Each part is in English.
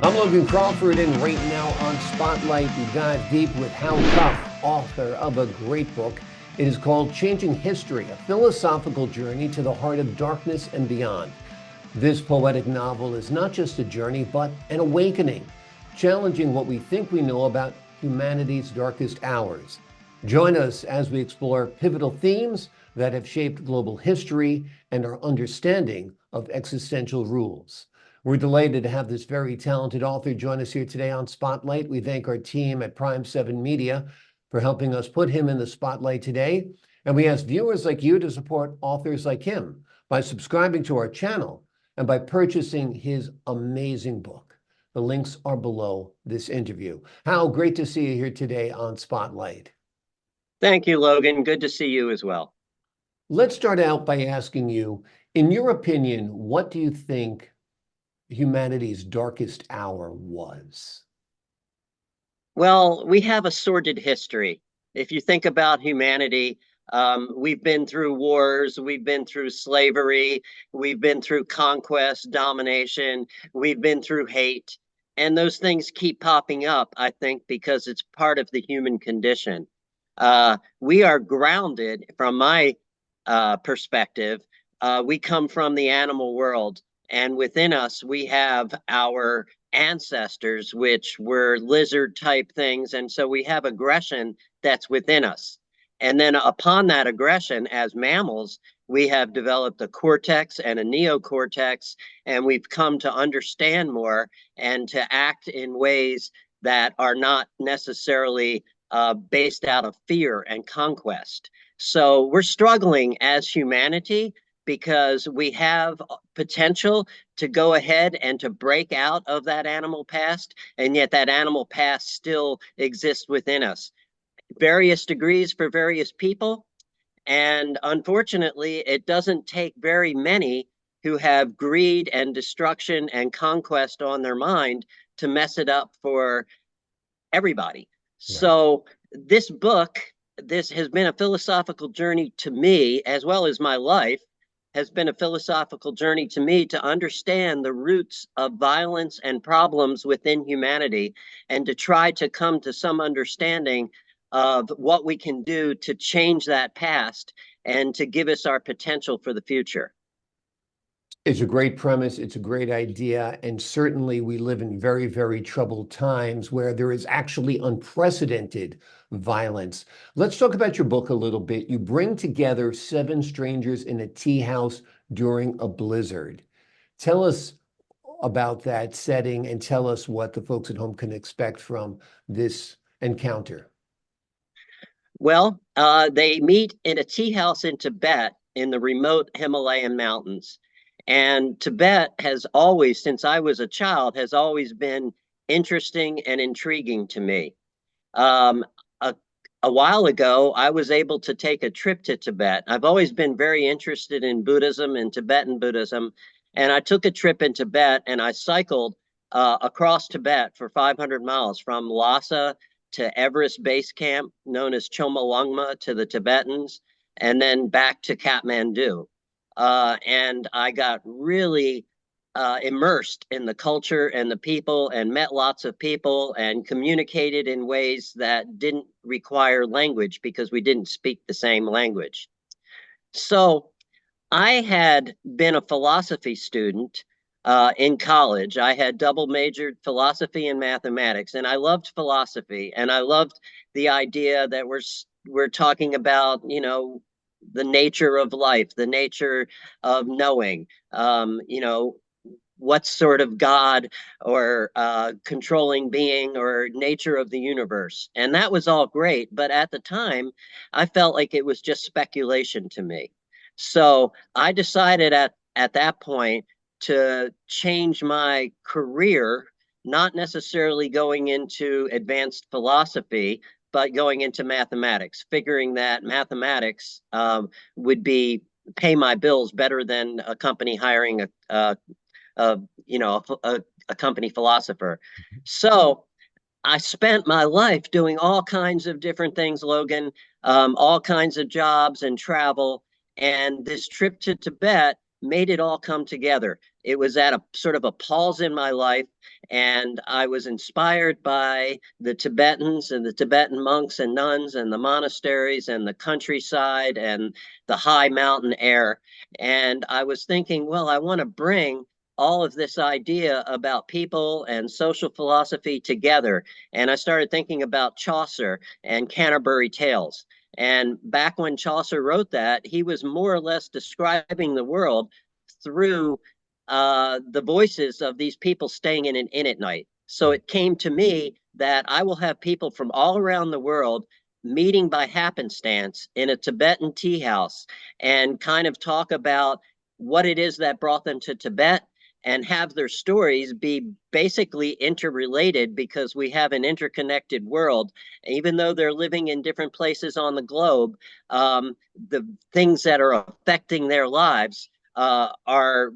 I'm Logan Crawford, and right now on Spotlight, we dive deep with Hal Kuff, author of a great book. It is called Changing History, a philosophical journey to the heart of darkness and beyond. This poetic novel is not just a journey, but an awakening, challenging what we think we know about humanity's darkest hours. Join us as we explore pivotal themes that have shaped global history and our understanding of existential rules. We're delighted to have this very talented author join us here today on Spotlight. We thank our team at Prime 7 Media for helping us put him in the spotlight today. And we ask viewers like you to support authors like him by subscribing to our channel and by purchasing his amazing book. The links are below this interview. Hal, great to see you here today on Spotlight. Thank you, Logan. Good to see you as well. Let's start out by asking you, in your opinion, what do you think humanity's darkest hour was? Well, we have a sordid history. If you think about humanity, we've been through wars, we've been through slavery, we've been through conquest, domination, we've been through hate. And those things keep popping up, I think, because it's part of the human condition. We are grounded, from my perspective, we come from the animal world. And within us, we have our ancestors, which were lizard type things. And so we have aggression that's within us. And then upon that aggression, as mammals, we have developed a cortex and a neocortex, and we've come to understand more and to act in ways that are not necessarily based out of fear and conquest. So we're struggling as humanity because we have potential to go ahead and to break out of that animal past, and yet that animal past still exists within us. Various degrees for various people, and unfortunately, it doesn't take very many who have greed and destruction and conquest on their mind to mess it up for everybody. Right. So this book, this has been a philosophical journey to me, as well as my life has been a philosophical journey to me to understand the roots of violence and problems within humanity and to try to come to some understanding of what we can do to change that past and to give us our potential for the future. It's a great premise. It's a great idea. And certainly we live in very, very troubled times where there is actually unprecedented violence. Let's talk about your book a little bit. You bring together 7 strangers in a tea house during a blizzard. Tell us about that setting and tell us what the folks at home can expect from this encounter. Well, they meet in a tea house in Tibet in the remote Himalayan mountains. And Tibet has always, since I was a child, has always been interesting and intriguing to me. Um, a, a while ago, I was able to take a trip to Tibet. I've always been very interested in Buddhism and Tibetan Buddhism. And I took a trip in Tibet and I cycled across Tibet for 500 miles from Lhasa to Everest Base Camp, known as Chomolungma to the Tibetans, and then back to Kathmandu. And I got really immersed in the culture and the people and met lots of people and communicated in ways that didn't require language because we didn't speak the same language. So I had been a philosophy student in college. I had double majored philosophy and mathematics, and I loved philosophy, and I loved the idea that we're talking about, the nature of life, the nature of knowing, what sort of God or controlling being or nature of the universe. And that was all great. But at the time, I felt like it was just speculation to me. So I decided at that point to change my career, not necessarily going into advanced philosophy, but going into mathematics, figuring that mathematics would pay my bills better than a company hiring a company philosopher. So I spent my life doing all kinds of different things, Logan, all kinds of jobs and travel. And this trip to Tibet made it all come together. It was at a sort of a pause in my life, and I was inspired by the Tibetans and the Tibetan monks and nuns and the monasteries and the countryside and the high mountain air. And I was thinking, well, I want to bring all of this idea about people and social philosophy together. And I started thinking about Chaucer and Canterbury Tales. And back when Chaucer wrote that, he was more or less describing the world through the voices of these people staying in an inn at night. So it came to me that I will have people from all around the world meeting by happenstance in a Tibetan tea house and kind of talk about what it is that brought them to Tibet and have their stories be basically interrelated because we have an interconnected world. Even though they're living in different places on the globe, the things that are affecting their lives are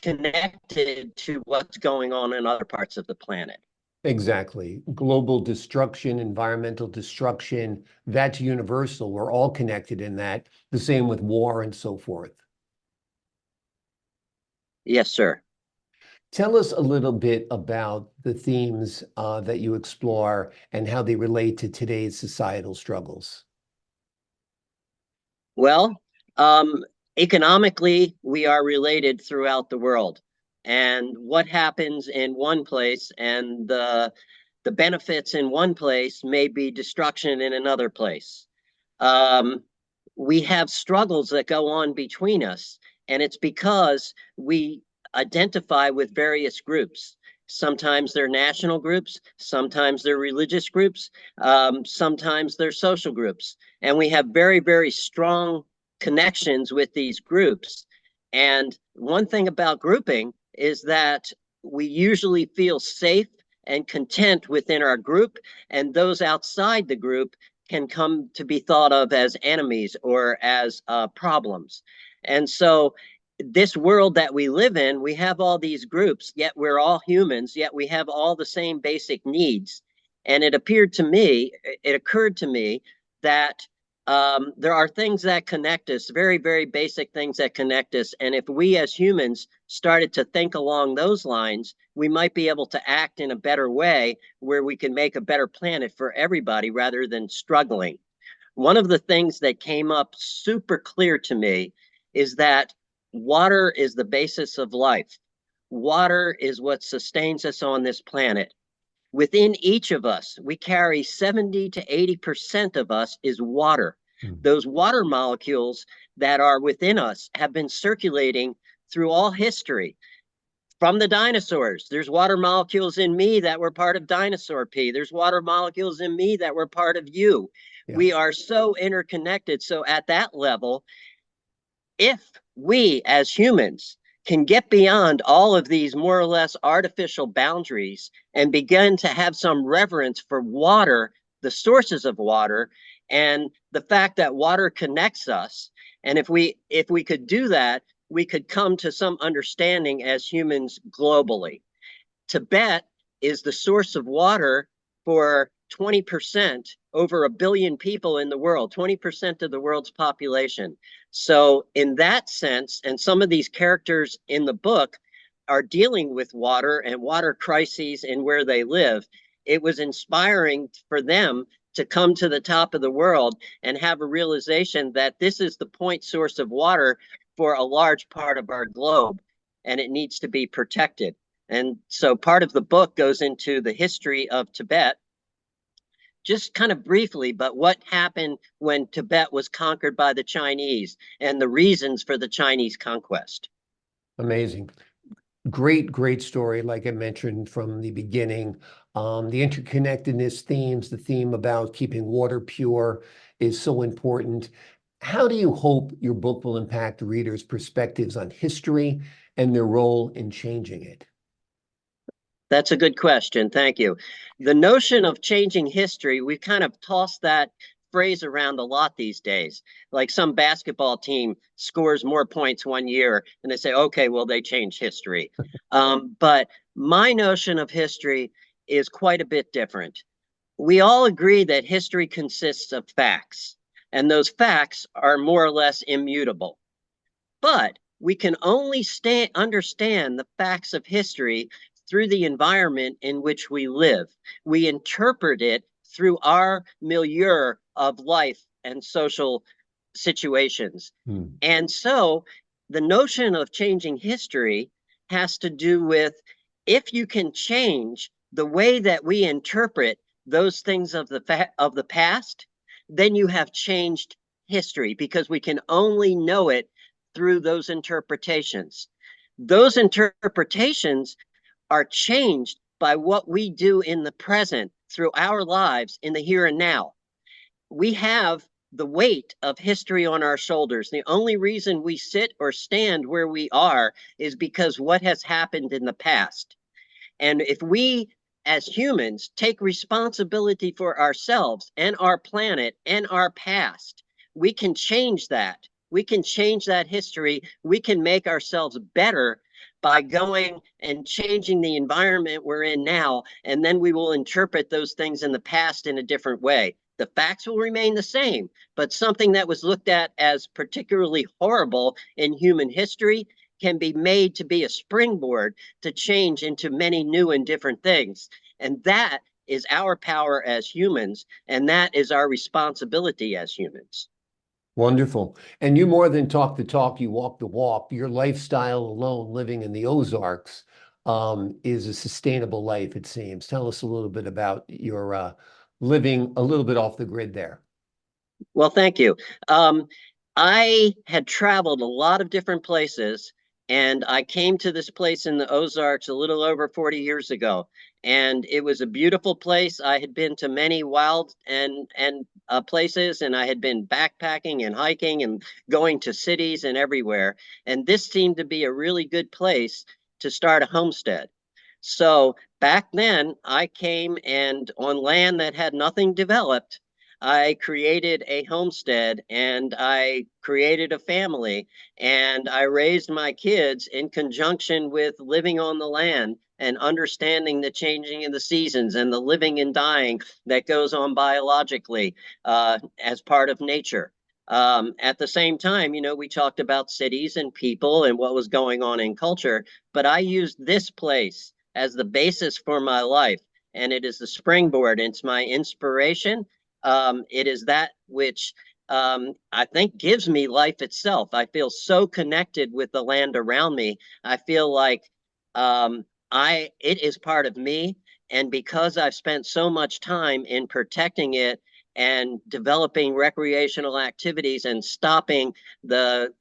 connected to what's going on in other parts of the planet. Exactly. Global destruction, environmental destruction, that's universal. We're all connected in that. The same with war and so forth. Yes, sir. Tell us a little bit about the themes that you explore and how they relate to today's societal struggles. Well, economically, we are related throughout the world. And what happens in one place and the benefits in one place may be destruction in another place. Um, we have struggles that go on between us, and it's because we identify with various groups. Sometimes they're national groups, sometimes they're religious groups, sometimes they're social groups. And we have very, very strong connections with these groups. And one thing about grouping is that we usually feel safe and content within our group, and those outside the group can come to be thought of as enemies or as problems. And so this world that we live in, we have all these groups, yet we're all humans, yet we have all the same basic needs. And it occurred to me that there are things that connect us, very, very basic things that connect us. And if we as humans started to think along those lines, we might be able to act in a better way where we can make a better planet for everybody rather than struggling. One of the things that came up super clear to me is that water is the basis of life. Water is what sustains us on this planet. Within each of us, we carry 70 to 80% of us is water. Those water molecules that are within us have been circulating through all history. From the dinosaurs, there's water molecules in me that were part of dinosaur pee. There's water molecules in me that were part of you. Yeah. We are so interconnected. So at that level, if we as humans can get beyond all of these more or less artificial boundaries and begin to have some reverence for water, the sources of water, and the fact that water connects us, and if we could do that, we could come to some understanding as humans globally. Tibet is the source of water for 20%, over 1 billion people in the world, 20% of the world's population. So in that sense, and some of these characters in the book are dealing with water and water crises in where they live, it was inspiring for them to come to the top of the world and have a realization that this is the point source of water for a large part of our globe, and it needs to be protected. And so part of the book goes into the history of Tibet, just kind of briefly, but what happened when Tibet was conquered by the Chinese and the reasons for the Chinese conquest. Amazing. Great, great story, like I mentioned from the beginning. The interconnectedness themes, the theme about keeping water pure is so important. How do you hope your book will impact readers' perspectives on history and their role in changing it? That's a good question. Thank you. The notion of changing history, we've kind of tossed that phrase around a lot these days. Like some basketball team scores more points one year and they say, okay, well, they changed history. But my notion of history is quite a bit different. We all agree that history consists of facts, and those facts are more or less immutable. But we can only understand the facts of history through the environment in which we live. We interpret it through our milieu of life and social situations. And so the notion of changing history has to do with, if you can change the way that we interpret those things of the past, then you have changed history, because we can only know it through those interpretations. Those interpretations are changed by what we do in the present through our lives in the here and now. We have the weight of history on our shoulders. The only reason we sit or stand where we are is because what has happened in the past. And if we, as humans, take responsibility for ourselves and our planet and our past, we can change that. We can change that history. We can make ourselves better by going and changing the environment we're in now, and then we will interpret those things in the past in a different way. The facts will remain the same, but something that was looked at as particularly horrible in human history can be made to be a springboard to change into many new and different things. And that is our power as humans, and that is our responsibility as humans. Wonderful. And you more than talk the talk, you walk the walk. Your lifestyle alone, living in the Ozarks, is a sustainable life, it seems. Tell us a little bit about your living a little bit off the grid there. Well, thank you. I had traveled a lot of different places, and I came to this place in the Ozarks a little over 40 years ago. And it was a beautiful place. I had been to many wild and places, and I had been backpacking and hiking and going to cities and everywhere. And this seemed to be a really good place to start a homestead. So back then, I came, and on land that had nothing developed, I created a homestead, and I created a family, and I raised my kids in conjunction with living on the land and understanding the changing of the seasons and the living and dying that goes on biologically as part of nature. At the same time, we talked about cities and people and what was going on in culture, but I used this place as the basis for my life, and it is the springboard. It's my inspiration. It is that which I think gives me life itself. I feel so connected with the land around me. I feel like it is part of me. And because I've spent so much time in protecting it and developing recreational activities and stopping the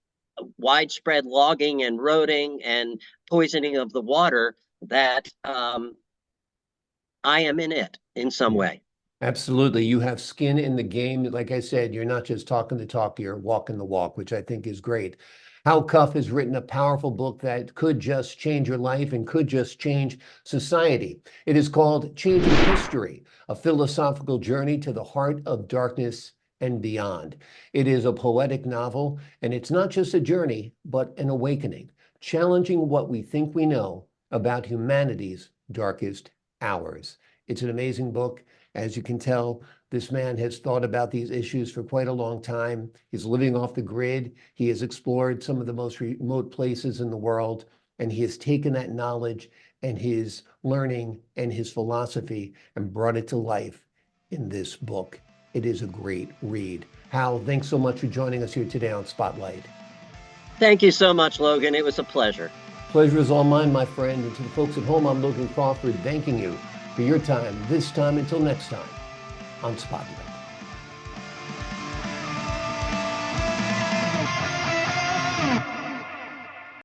widespread logging and roading and poisoning of the water, that I am in it in some way. Absolutely. You have skin in the game. Like I said, you're not just talking the talk, you're walking the walk, which I think is great. How Kuff has written a powerful book that could just change your life and could just change society. It is called Changing History, a philosophical journey to the heart of darkness and beyond. It is a poetic novel, and it's not just a journey, but an awakening, challenging what we think we know about humanity's darkest hours. It's an amazing book. As you can tell, this man has thought about these issues for quite a long time. He's living off the grid. He has explored some of the most remote places in the world, and he has taken that knowledge and his learning and his philosophy and brought it to life in this book. It is a great read. Hal, thanks so much for joining us here today on Spotlight. Thank you so much, Logan. It was a pleasure. Pleasure is all mine, my friend. And to the folks at home, I'm Logan Crawford, thanking you for your time, this time until next time on Spotlight.